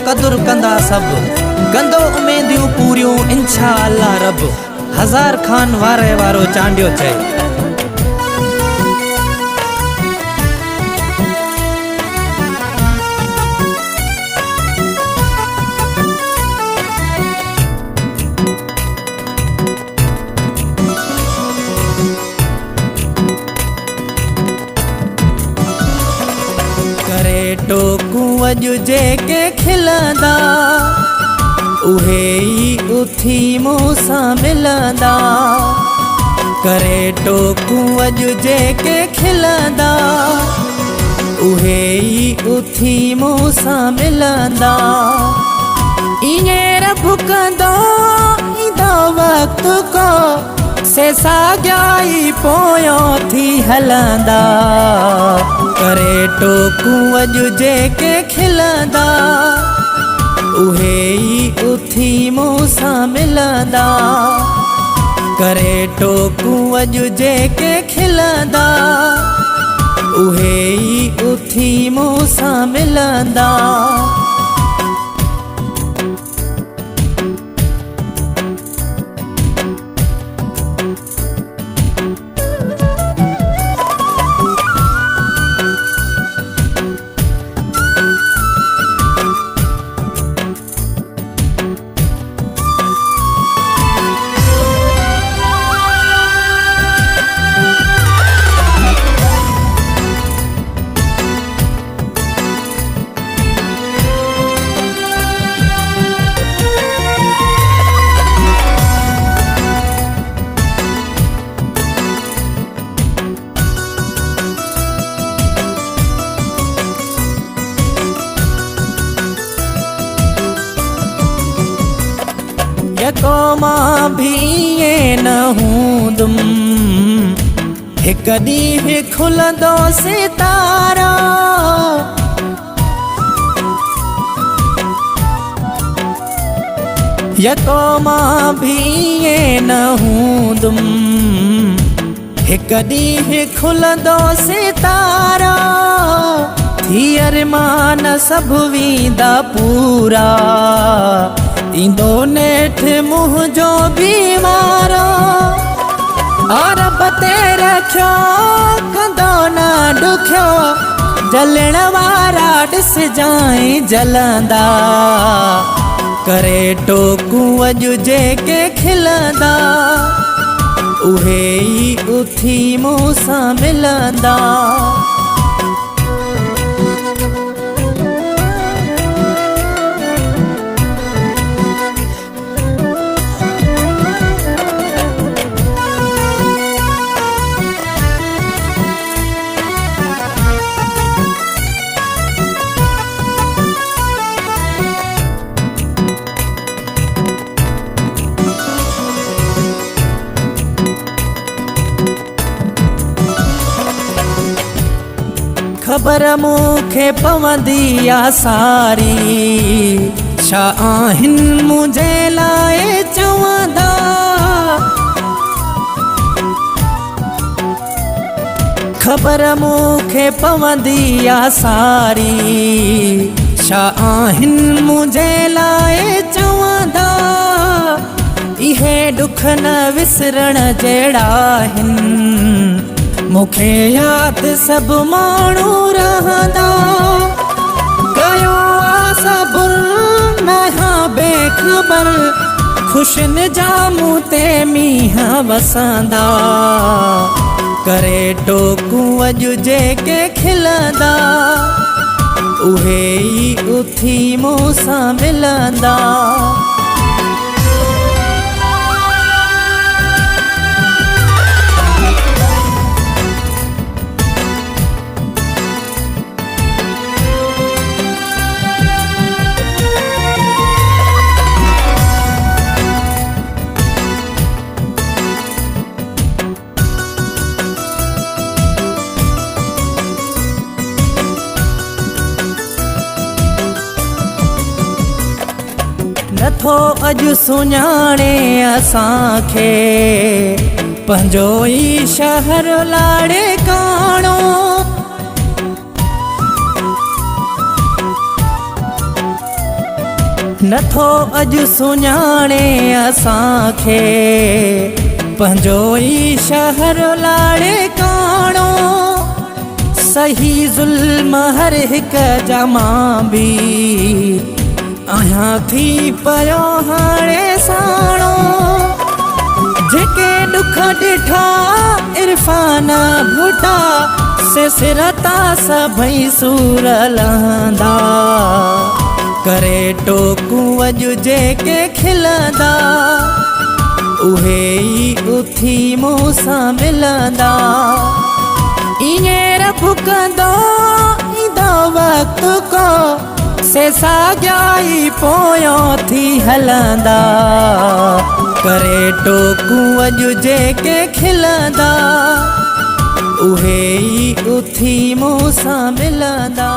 क़दुरु कंदा सभु कंदो उमेदियूं पूरियूं इंशा अल्लाह रब हज़ार खान वारे वारो चांडियो चए करे टोकूं अॼु जेके खिलंदा उहे ई उथी मूंसां मिलंदा करे टोकूं अॼु जेके खिलंदा उहे ई उथी मूंसां मिलंदा ईअं रब कंदो ईंदो वक़्तु को से साॻियाई पोयों थी हलंदा करे टोकूं अॼु जेके खिलंदा उहे ई उथी मूंसां मिलंदा करे टोकूं अॼु जेके खिलंदा उहे ई उथी मूंसां मिलंदा यको मां भी ये न हूंदुमि हिक ॾींहुं खुलंदो सितारा यको मां भी ये न हूंदुमि हिक ॾींहुं खुलंदो सितारा थी अरमान सभु वेंदा पूरा ईंदो नेठ मुंहिंजो बीमारो और बते रखियो कंदो न ॾुखियो जलण वारा ॾिसजांइ जलंदा करे टोकूं अॼु जेके खिलंदा उहे ई उथी मूंसां मिलंदा ख़बर मूंखे पवंदी आ सारी छा आहिनि मुंहिंजे लाइ चवंदा ख़बर मूंखे पवंदी आ सारी छा आहिनि मुंहिंजे लाइ चवंदा इहे ॾुख न विसरण जहिड़ा आहिनि मूंखे यादि सभु माण्हू रहंदा कयो आ सबुर नहा बेख़बर ख़ुशियुनि जा मूं ते मींहं वसंदा करे टोकूं अॼु जेके खिलंदा उहे ई उथी मूंसां मिलंदा नथो अॼु सुञाणे असांखे पंहिंजो ई शहर लाड़े काणो नथो अॼु सुञाणे असांखे पंहिंजो ई शहर लाड़े काणो सही ज़ुल्म हर हिक जमा बि आहियां थी पियो हाणे साणो जेके दुख ॾिठा इरफान भुटा सिरता सभई सूर लहंदा करे टोकू अॼु जेके खिलंदा उहे ई उथी मूं सां मिलंदा ईअं रब कंदो ईंदो वक़्तु को से साॻिया ई पोयों थी हलंदा करे टोकू अॼु जेके खिलंदा उहे ई उथी मूं सां मिलंदा।